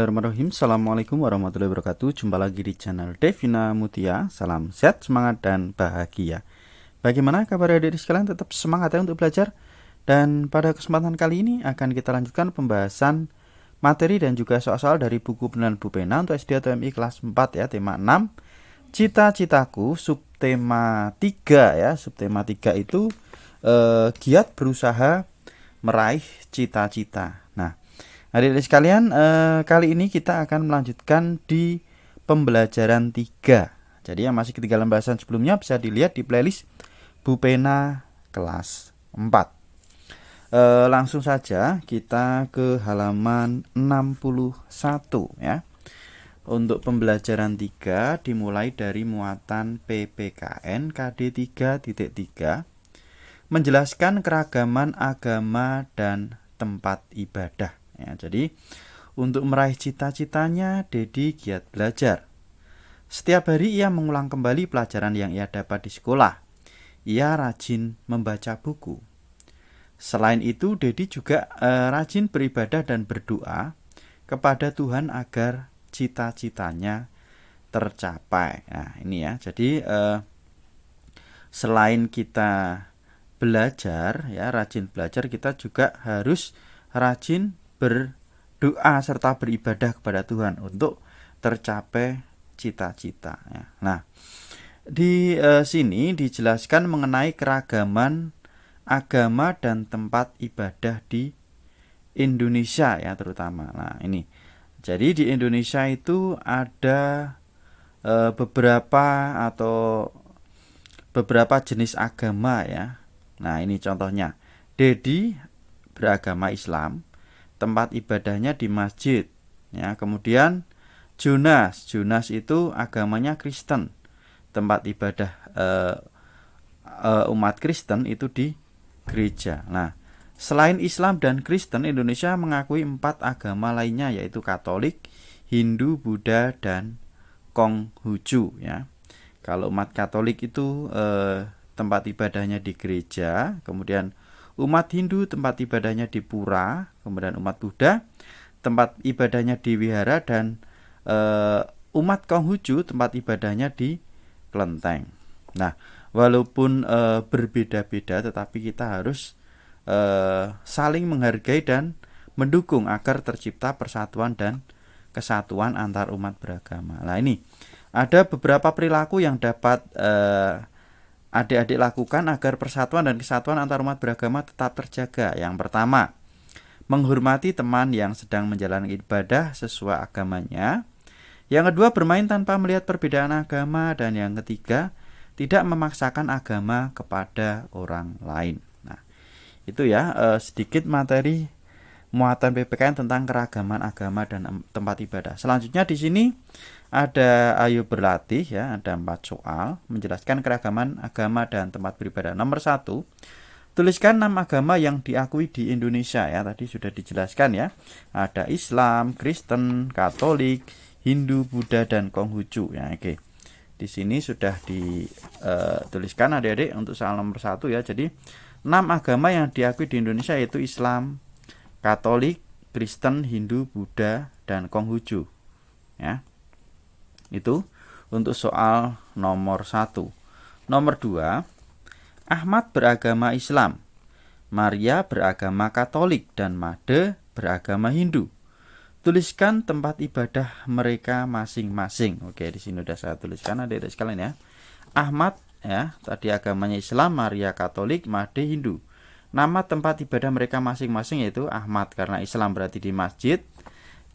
Bismillahirrahmanirrahim. Assalamualaikum warahmatullahi wabarakatuh. Jumpa lagi di channel Devina Mutia. Salam sehat, semangat, dan bahagia. Bagaimana kabar adik-adik sekalian? Tetap semangat ya untuk belajar. Dan pada kesempatan kali ini akan kita lanjutkan pembahasan materi dan juga soal-soal dari buku Penilaian Bu Pena untuk SD atau MI kelas 4 ya, tema 6. Cita-citaku, subtema 3 ya. Subtema 3 itu giat berusaha meraih cita-cita. Nah, adik-adik sekalian, kali ini kita akan melanjutkan di pembelajaran 3. Jadi yang masih ketinggalan pembahasan sebelumnya bisa dilihat di playlist Bu Pena kelas 4. Langsung saja kita ke halaman 61 ya. Untuk pembelajaran 3 dimulai dari muatan PPKN KD 3.3 menjelaskan keragaman agama dan tempat ibadah. Ya, jadi untuk meraih cita-citanya, Dedi giat belajar. Setiap hari ia mengulang kembali pelajaran yang ia dapat di sekolah. Ia rajin membaca buku. Selain itu, Dedi juga rajin beribadah dan berdoa kepada Tuhan agar cita-citanya tercapai. Nah, ini ya. Jadi selain kita belajar ya, rajin belajar, kita juga harus rajin berdoa serta beribadah kepada Tuhan untuk tercapai cita-cita ya. Nah, di sini dijelaskan mengenai keragaman agama dan tempat ibadah di Indonesia ya terutama. Nah, ini. Jadi di Indonesia itu ada beberapa jenis agama ya. Nah, ini contohnya. Dedi beragama Islam, tempat ibadahnya di masjid ya. Kemudian Jonas itu agamanya Kristen, tempat ibadah umat Kristen itu di gereja. Nah, selain Islam dan Kristen, Indonesia mengakui 4 agama lainnya, yaitu Katolik, Hindu, Buddha, dan Konghucu ya. Kalau umat Katolik itu tempat ibadahnya di gereja, kemudian umat Hindu tempat ibadahnya di pura, kemudian umat Buddha tempat ibadahnya di wihara, dan umat Konghucu tempat ibadahnya di kelenteng. Nah, walaupun berbeda-beda, tetapi kita harus saling menghargai dan mendukung agar tercipta persatuan dan kesatuan antar umat beragama. Nah, ini ada beberapa perilaku yang dapat adik-adik lakukan agar persatuan dan kesatuan antar umat beragama tetap terjaga. Yang pertama, menghormati teman yang sedang menjalani ibadah sesuai agamanya. Yang kedua, bermain tanpa melihat perbedaan agama. Dan yang ketiga, tidak memaksakan agama kepada orang lain. Nah, itu ya sedikit materi muatan PPKN tentang keragaman agama dan tempat ibadah. Selanjutnya di sini ada ayo berlatih ya, ada 4 soal menjelaskan keragaman agama dan tempat beribadah. Nomor 1, tuliskan 6 agama yang diakui di Indonesia ya. Tadi sudah dijelaskan ya. Ada Islam, Kristen, Katolik, Hindu, Buddha, dan Konghucu ya. Oke. Di sini sudah dituliskan adik-adik untuk soal nomor 1 ya. Jadi 6 agama yang diakui di Indonesia yaitu Islam, Katolik, Kristen, Hindu, Buddha, dan Konghucu ya. Itu untuk soal nomor 1. Nomor 2, Ahmad beragama Islam, Maria beragama Katolik, dan Made beragama Hindu. Tuliskan tempat ibadah mereka masing-masing. Oke, di sini sudah saya tuliskan adik-adik sekalian ya. Ahmad ya, tadi agamanya Islam, Maria Katolik, Made Hindu. Nama tempat ibadah mereka masing-masing yaitu Ahmad karena Islam berarti di masjid.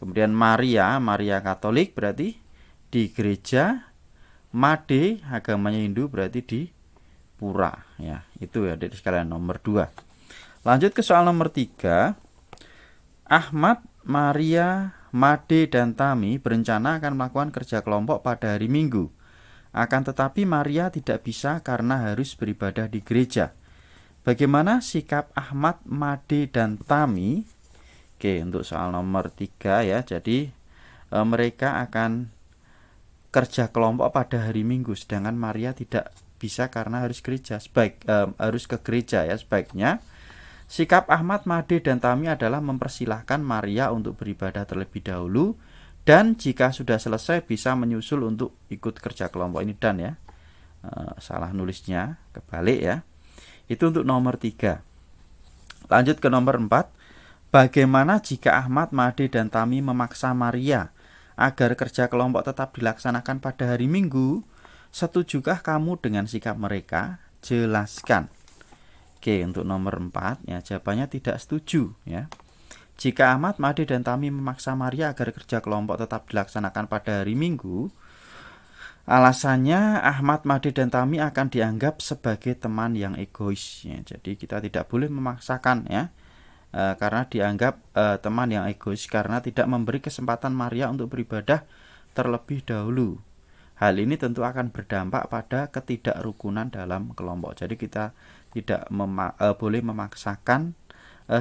Kemudian Maria Katolik berarti di gereja. Made agamanya Hindu berarti di pura ya. Itu ya adik sekalian nomor 2. Lanjut ke soal nomor 3. Ahmad, Maria, Made, dan Tami berencana akan melakukan kerja kelompok pada hari Minggu. Akan tetapi Maria tidak bisa karena harus beribadah di gereja. Bagaimana sikap Ahmad, Made, dan Tami? Oke, untuk soal nomor 3 ya. Jadi mereka akan kerja kelompok pada hari Minggu, sedangkan Maria tidak bisa karena harus gereja. Harus ke gereja ya. Sebaiknya sikap Ahmad, Made, dan Tami adalah mempersilahkan Maria untuk beribadah terlebih dahulu Dan jika sudah selesai bisa menyusul untuk ikut kerja kelompok. Ini dan ya, salah nulisnya, kebalik ya. Itu untuk nomor 3. Lanjut ke nomor 4. Bagaimana jika Ahmad, Made, dan Tami memaksa Maria agar kerja kelompok tetap dilaksanakan pada hari Minggu? Setujukah kamu dengan sikap mereka? Jelaskan. Oke, untuk nomor 4 ya, jawabannya tidak setuju ya. Jika Ahmad, Made, dan Tami memaksa Maria agar kerja kelompok tetap dilaksanakan pada hari Minggu, alasannya Ahmad, Made, dan Tami akan dianggap sebagai teman yang egois ya. Jadi kita tidak boleh memaksakan ya, karena dianggap teman yang egois karena tidak memberi kesempatan Maria untuk beribadah terlebih dahulu. Hal ini tentu akan berdampak pada ketidakrukunan dalam kelompok. Jadi kita tidak boleh memaksakan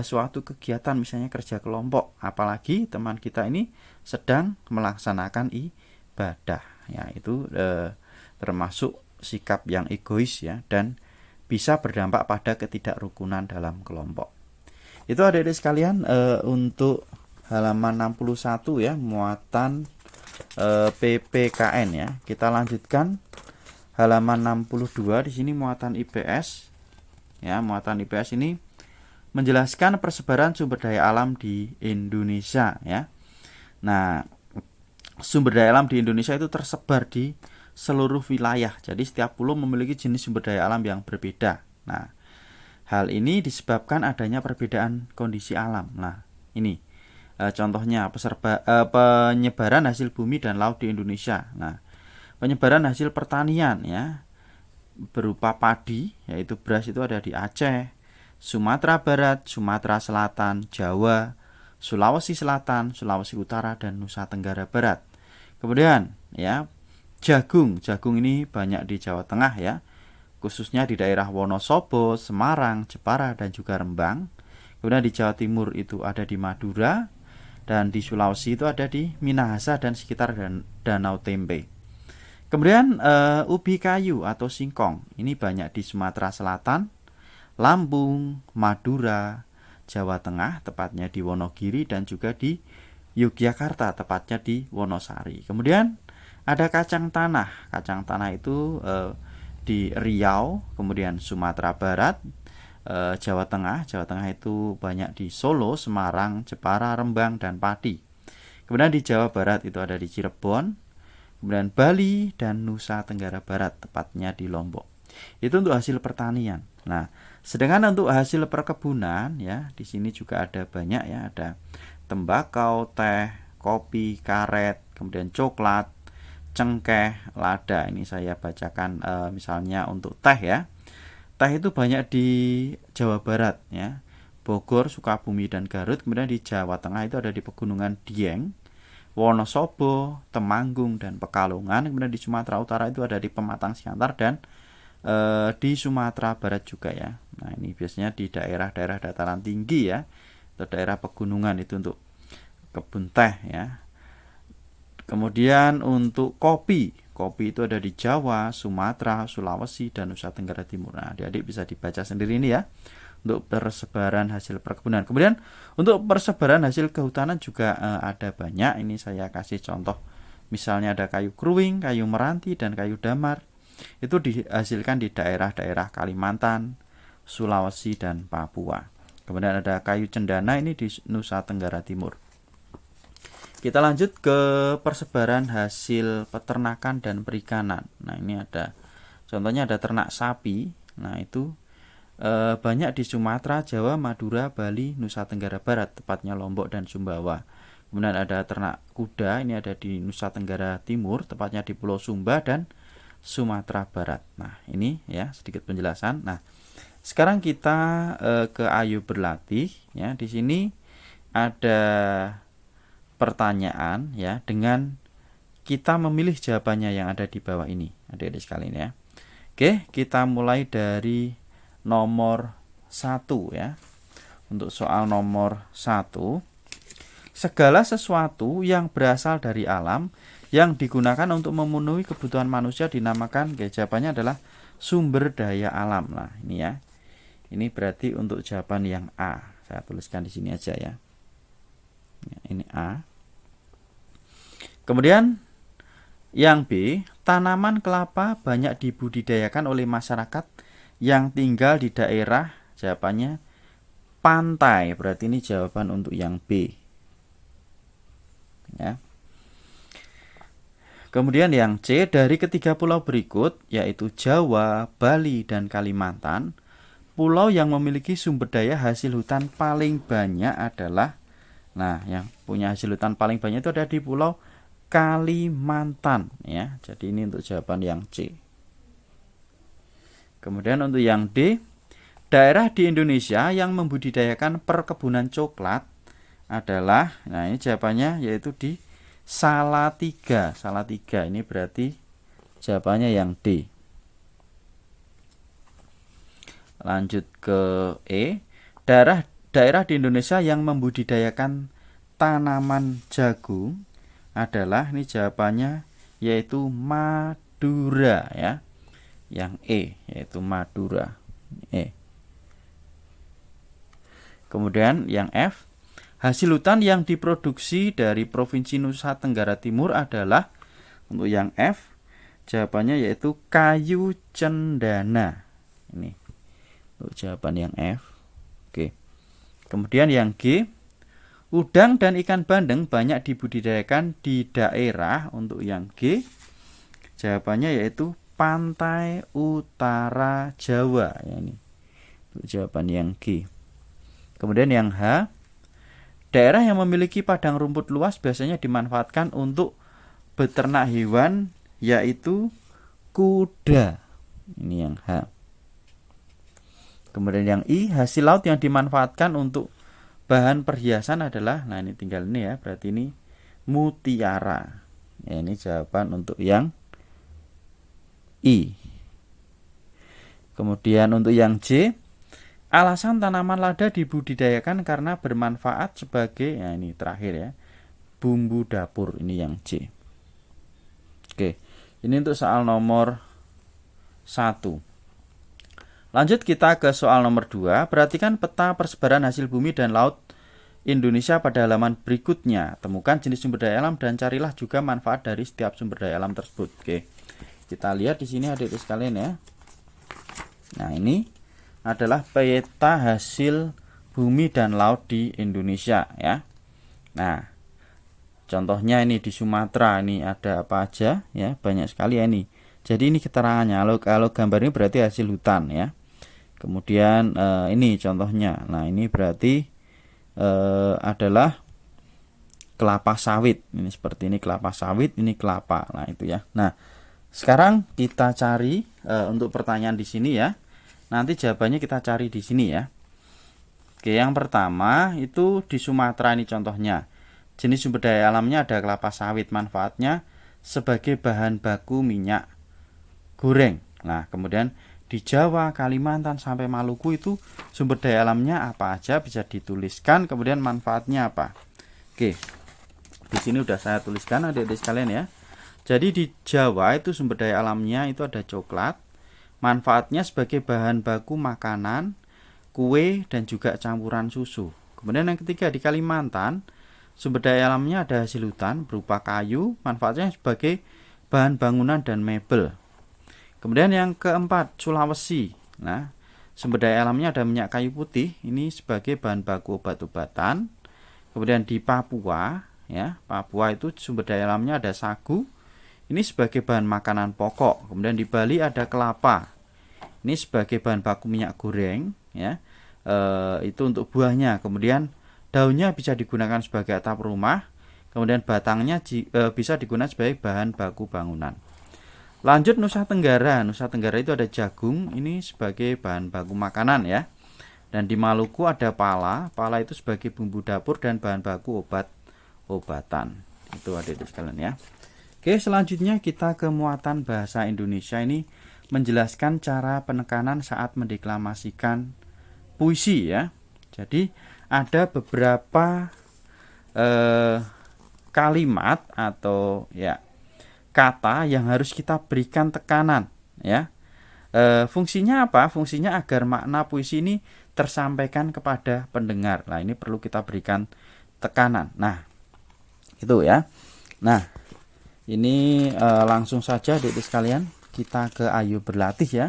suatu kegiatan, misalnya kerja kelompok, apalagi teman kita ini sedang melaksanakan ibadah ya. Itu termasuk sikap yang egois ya, dan bisa berdampak pada ketidakrukunan dalam kelompok. Itu adik-adik sekalian untuk halaman 61 ya, muatan PPKN ya. Kita lanjutkan halaman 62. Di sini muatan IPS ya. Muatan IPS ini menjelaskan persebaran sumber daya alam di Indonesia ya. Nah, sumber daya alam di Indonesia itu tersebar di seluruh wilayah. Jadi setiap pulau memiliki jenis sumber daya alam yang berbeda. Nah, hal ini disebabkan adanya perbedaan kondisi alam. Nah, ini contohnya penyebaran hasil bumi dan laut di Indonesia. Nah, penyebaran hasil pertanian ya, berupa padi, yaitu beras, itu ada di Aceh, Sumatera Barat, Sumatera Selatan, Jawa, Sulawesi Selatan, Sulawesi Utara, dan Nusa Tenggara Barat. Kemudian ya, jagung ini banyak di Jawa Tengah ya, khususnya di daerah Wonosobo, Semarang, Jepara, dan juga Rembang. Kemudian di Jawa Timur itu ada di Madura, dan di Sulawesi itu ada di Minahasa dan sekitar Danau Tempe. Kemudian ubi kayu atau singkong ini banyak di Sumatera Selatan, Lampung, Madura, Jawa Tengah, tepatnya di Wonogiri, dan juga di Yogyakarta, tepatnya di Wonosari. Kemudian ada kacang tanah. Kacang tanah itu di Riau, kemudian Sumatera Barat, Jawa Tengah itu banyak di Solo, Semarang, Jepara, Rembang, dan Pati. Kemudian di Jawa Barat itu ada di Cirebon, kemudian Bali, dan Nusa Tenggara Barat, tepatnya di Lombok. Itu untuk hasil pertanian. Nah, sedangkan untuk hasil perkebunan ya, di sini juga ada banyak ya, ada tembakau, teh, kopi, karet, kemudian coklat, cengkeh, lada. Ini saya bacakan misalnya untuk teh ya. Teh itu banyak di Jawa Barat ya, Bogor, Sukabumi, dan Garut. Kemudian di Jawa Tengah itu ada di Pegunungan Dieng, Wonosobo, Temanggung, dan Pekalongan. Kemudian di Sumatera Utara itu ada di Pematang Siantar dan di Sumatera Barat juga ya. Nah, ini biasanya di daerah-daerah dataran tinggi ya, atau daerah pegunungan, itu untuk kebun teh ya. Kemudian untuk kopi itu ada di Jawa, Sumatera, Sulawesi, dan Nusa Tenggara Timur. Nah, adik-adik bisa dibaca sendiri ini ya, untuk persebaran hasil perkebunan. Kemudian untuk persebaran hasil kehutanan juga ada banyak. Ini saya kasih contoh. Misalnya ada kayu kruing, kayu meranti, dan kayu damar. Itu dihasilkan di daerah-daerah Kalimantan, Sulawesi, dan Papua. Kemudian ada kayu cendana, ini di Nusa Tenggara Timur. Kita lanjut ke persebaran hasil peternakan dan perikanan. Nah, ini ada contohnya, ada ternak sapi. Nah, itu banyak di Sumatera, Jawa, Madura, Bali, Nusa Tenggara Barat, tepatnya Lombok dan Sumbawa. Kemudian ada ternak kuda, ini ada di Nusa Tenggara Timur, tepatnya di Pulau Sumba dan Sumatera Barat. Nah, ini ya sedikit penjelasan. Nah, sekarang kita ke Ayo Berlatih ya. Di sini ada pertanyaan ya, dengan kita memilih jawabannya yang ada di bawah ini, adik-adik sekalian ya. Oke, kita mulai dari nomor 1 ya. Untuk soal nomor 1, segala sesuatu yang berasal dari alam yang digunakan untuk memenuhi kebutuhan manusia dinamakan, jawabannya adalah sumber daya alam. Nah, ini ya. Ini berarti untuk jawaban yang A. Saya tuliskan di sini aja ya. Ini A. Kemudian yang B, tanaman kelapa banyak dibudidayakan oleh masyarakat yang tinggal di daerah, jawabannya pantai. Berarti ini jawaban untuk yang B. Ya. Kemudian yang C, dari ketiga pulau berikut, yaitu Jawa, Bali, dan Kalimantan, pulau yang memiliki sumber daya hasil hutan paling banyak adalah, nah, yang punya hasil hutan paling banyak itu ada di Pulau Kalimantan, ya. Jadi ini untuk jawaban yang C. Kemudian untuk yang D, daerah di Indonesia yang membudidayakan perkebunan coklat adalah, nah ini jawabannya yaitu di Salatiga. Salatiga ini berarti jawabannya yang D. Lanjut ke E, daerah di Indonesia yang membudidayakan tanaman jagung adalah, ini jawabannya yaitu Madura, ya. Yang E yaitu Madura. E. Kemudian yang F, hasil hutan yang diproduksi dari Provinsi Nusa Tenggara Timur adalah, untuk yang F, jawabannya yaitu kayu cendana. Ini untuk jawaban yang F. Oke. Kemudian yang G, udang dan ikan bandeng banyak dibudidayakan di daerah, untuk yang G, jawabannya yaitu pantai utara Jawa. Ya, ini untuk jawaban yang G. Kemudian yang H, daerah yang memiliki padang rumput luas biasanya dimanfaatkan untuk beternak hewan, yaitu kuda. Ini yang H. Kemudian yang I, hasil laut yang dimanfaatkan untuk bahan perhiasan adalah, nah ini tinggal ini ya, berarti ini mutiara. Ya, ini jawaban untuk yang I. Kemudian untuk yang J, alasan tanaman lada dibudidayakan karena bermanfaat sebagai, ya ini terakhir ya, bumbu dapur. Ini yang C. Oke, ini untuk soal nomor 1. Lanjut kita ke soal nomor 2. Perhatikan peta persebaran hasil bumi dan laut Indonesia pada halaman berikutnya. Temukan jenis sumber daya alam dan carilah juga manfaat dari setiap sumber daya alam tersebut. Oke, kita lihat di sini adik-adik sekalian ya. Nah, ini adalah peta hasil bumi dan laut di Indonesia ya. Nah, contohnya ini di Sumatera ini ada apa aja ya, banyak sekali ya ini. Jadi ini keterangannya. Kalau gambar ini berarti hasil hutan ya. Kemudian ini contohnya. Nah, ini berarti adalah kelapa sawit. Ini seperti ini kelapa sawit, ini kelapa. Nah, itu ya. Nah, sekarang kita cari untuk pertanyaan di sini ya. Nanti jawabannya kita cari di sini ya. Oke, yang pertama itu di Sumatera ini contohnya. Jenis sumber daya alamnya ada kelapa sawit, manfaatnya sebagai bahan baku minyak goreng. Nah, kemudian di Jawa, Kalimantan sampai Maluku itu sumber daya alamnya apa aja bisa dituliskan, kemudian manfaatnya apa. Oke. Di sini udah saya tuliskan adik-adik sekalian ya. Jadi di Jawa itu sumber daya alamnya itu ada coklat. Manfaatnya sebagai bahan baku makanan, kue, dan juga campuran susu. Kemudian yang ketiga di Kalimantan, sumber daya alamnya ada hasil hutan berupa kayu, manfaatnya sebagai bahan bangunan dan mebel. Kemudian yang keempat, Sulawesi. Nah, sumber daya alamnya ada minyak kayu putih, ini sebagai bahan baku obat-obatan. Kemudian di Papua, ya, Papua itu sumber daya alamnya ada sagu, ini sebagai bahan makanan pokok. Kemudian di Bali ada kelapa. Ini sebagai bahan baku minyak goreng, ya. Itu untuk buahnya. Kemudian daunnya bisa digunakan sebagai atap rumah. Kemudian batangnya bisa digunakan sebagai bahan baku bangunan. Lanjut Nusa Tenggara. Nusa Tenggara itu ada jagung, ini sebagai bahan baku makanan ya. Dan di Maluku ada pala. Pala itu sebagai bumbu dapur dan bahan baku obat-obatan. Itu adik-adik sekalian ya. Oke, selanjutnya kita ke muatan bahasa Indonesia. Ini menjelaskan cara penekanan saat mendeklamasikan puisi ya. Jadi ada beberapa kalimat atau ya kata yang harus kita berikan tekanan ya. Fungsinya apa? Fungsinya agar makna puisi ini tersampaikan kepada pendengar. Nah, ini perlu kita berikan tekanan. Nah, itu ya. Nah, Ini langsung saja adik-adik sekalian kita ke Ayo Berlatih ya.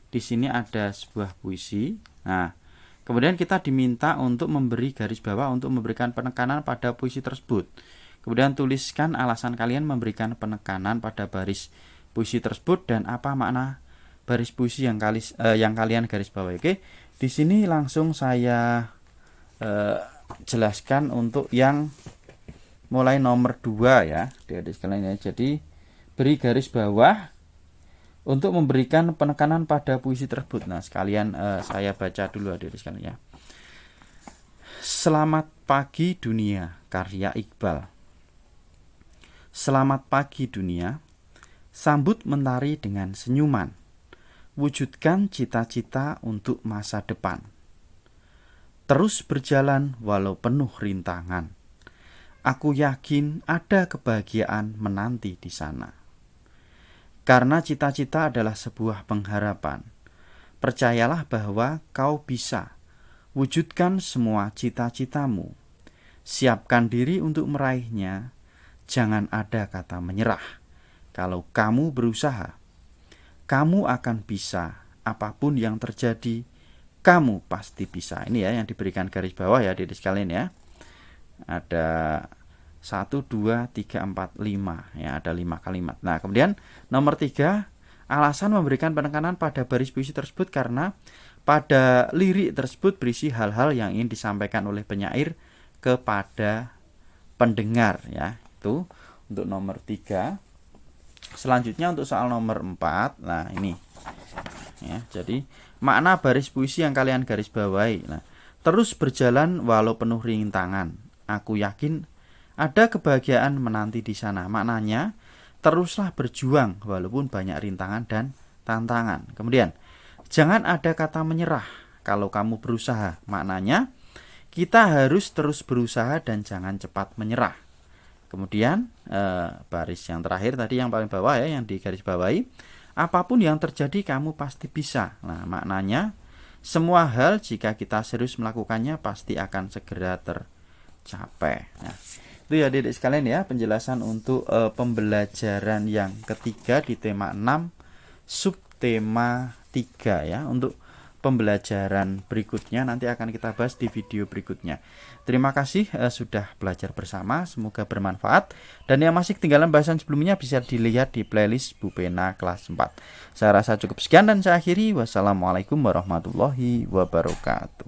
Di sini ada sebuah puisi. Nah, kemudian kita diminta untuk memberi garis bawah untuk memberikan penekanan pada puisi tersebut. Kemudian tuliskan alasan kalian memberikan penekanan pada baris puisi tersebut dan apa makna baris puisi yang kalian garis bawah. Oke. Di sini langsung saya jelaskan untuk yang mulai nomor 2 ya, adik-adik sekalian ya. Jadi beri garis bawah untuk memberikan penekanan pada puisi tersebut. Nah, sekalian saya baca dulu adik-adik sekalian ya. Selamat pagi dunia, karya Iqbal. Selamat pagi dunia, sambut mentari dengan senyuman. Wujudkan cita-cita untuk masa depan. Terus berjalan walau penuh rintangan. Aku yakin ada kebahagiaan menanti di sana. Karena cita-cita adalah sebuah pengharapan. Percayalah bahwa kau bisa. Wujudkan semua cita-citamu. Siapkan diri untuk meraihnya. Jangan ada kata menyerah. Kalau kamu berusaha, kamu akan bisa. Apapun yang terjadi, kamu pasti bisa. Ini ya yang diberikan garis bawah ya adik-adik sekalian ya. Ada 1, 2, 3, 4, 5 ya, ada 5 kalimat. Nah, kemudian nomor 3, alasan memberikan penekanan pada baris puisi tersebut karena pada lirik tersebut berisi hal-hal yang ingin disampaikan oleh penyair kepada pendengar ya. Itu untuk nomor 3. Selanjutnya untuk soal nomor 4. Nah, ini ya, jadi makna baris puisi yang kalian garis bawahi. Nah, terus berjalan walau penuh rintangan. Aku yakin ada kebahagiaan menanti di sana. Maknanya, teruslah berjuang walaupun banyak rintangan dan tantangan. Kemudian, jangan ada kata menyerah kalau kamu berusaha. Maknanya, kita harus terus berusaha dan jangan cepat menyerah. Kemudian, baris yang terakhir tadi yang paling bawah ya, yang digaris bawahi. Apapun yang terjadi kamu pasti bisa. Nah, maknanya, semua hal jika kita serius melakukannya pasti akan segera tercapai. Nah, itu ya adik-adik sekalian ya penjelasan untuk pembelajaran yang ketiga di tema 6 subtema 3 ya. Untuk pembelajaran berikutnya nanti akan kita bahas di video berikutnya. Terima kasih sudah belajar bersama, semoga bermanfaat. Dan yang masih ketinggalan bahasan sebelumnya bisa dilihat di playlist Bu Pena kelas 4. Saya rasa cukup sekian dan saya akhiri. Wassalamualaikum warahmatullahi wabarakatuh.